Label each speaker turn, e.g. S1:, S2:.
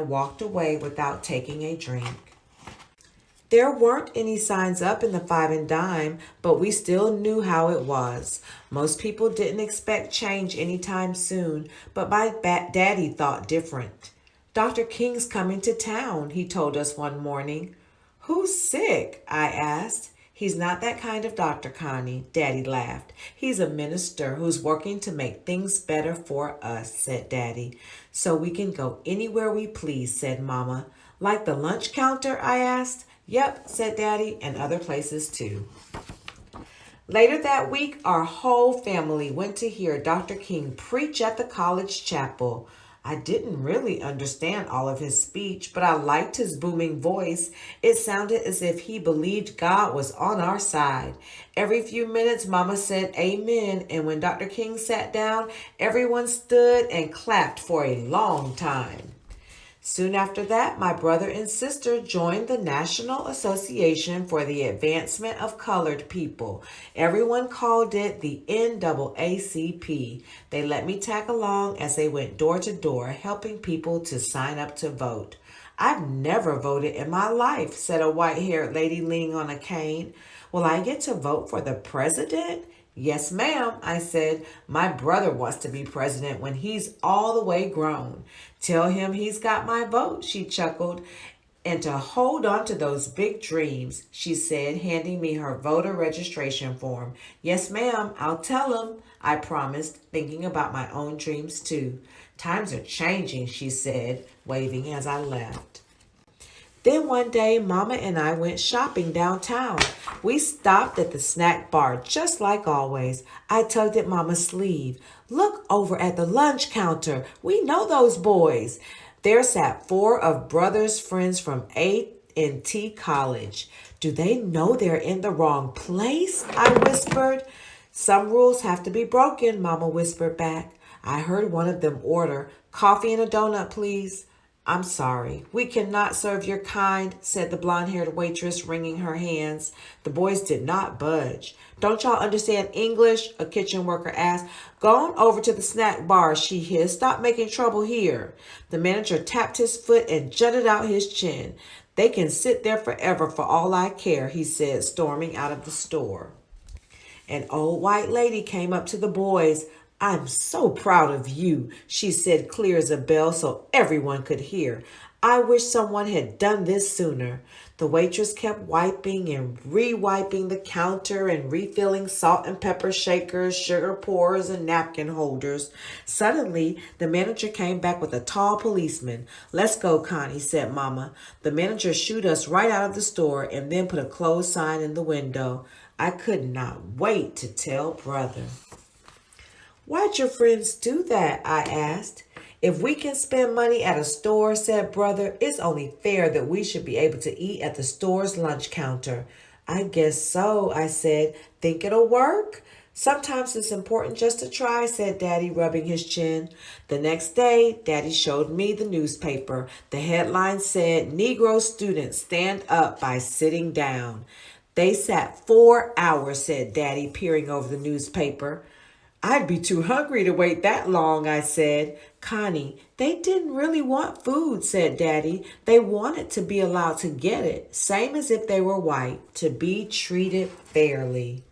S1: walked away without taking a drink. There weren't any signs up in the five and dime, but we still knew how it was. Most people didn't expect change anytime soon, but my daddy thought different. Dr. King's coming to town, he told us one morning. Who's sick? I asked. He's not that kind of doctor, Connie, Daddy laughed. He's a minister who's working to make things better for us, said Daddy. So we can go anywhere we please, said Mama. Like the lunch counter, I asked. Yep, said Daddy, and other places too. Later that week, our whole family went to hear Dr. King preach at the college chapel. I didn't really understand all of his speech, but I liked his booming voice. It sounded as if he believed God was on our side. Every few minutes, Mama said amen, and when Dr. King sat down, everyone stood and clapped for a long time. Soon after that, my brother and sister joined the National Association for the Advancement of Colored People. Everyone called it the NAACP. They let me tag along as they went door to door, helping people to sign up to vote. I've never voted in my life, said a white-haired lady leaning on a cane. Will I get to vote for the president? Yes, ma'am, I said. My brother wants to be president when he's all the way grown. Tell him he's got my vote, she chuckled. And to hold on to those big dreams, she said, handing me her voter registration form. Yes, ma'am, I'll tell him, I promised, thinking about my own dreams too. Times are changing, she said, waving as I left. Then one day, Mama and I went shopping downtown. We stopped at the snack bar just like always. I tugged at Mama's sleeve. Look over at the lunch counter. We know those boys. There sat 4 of Brother's friends from A&T College. Do they know they're in the wrong place? I whispered. Some rules have to be broken, Mama whispered back. I heard one of them order, coffee and a donut, please. I'm sorry. We cannot serve your kind, said the blonde-haired waitress, wringing her hands. The boys did not budge. Don't y'all understand English? A kitchen worker asked. Go on over to the snack bar, she hissed. Stop making trouble here. The manager tapped his foot and jutted out his chin. They can sit there forever for all I care, he said, storming out of the store. An old white lady came up to the boys. I'm so proud of you, she said, clear as a bell so everyone could hear. I wish someone had done this sooner. The waitress kept wiping and re-wiping the counter and refilling salt and pepper shakers, sugar pourers, and napkin holders. Suddenly, the manager came back with a tall policeman. Let's go, Connie, said Mama. The manager shooed us right out of the store and then put a closed sign in the window. I could not wait to tell Brother. Why'd your friends do that? I asked. If we can spend money at a store, said Brother, it's only fair that we should be able to eat at the store's lunch counter. I guess so, I said. Think it'll work? Sometimes it's important just to try, said Daddy, rubbing his chin. The next day, Daddy showed me the newspaper. The headline said, Negro students stand up by sitting down. They sat 4 hours, said Daddy, peering over the newspaper. I'd be too hungry to wait that long, I said. Connie, they didn't really want food, said Daddy. They wanted to be allowed to get it, same as if they were white, to be treated fairly.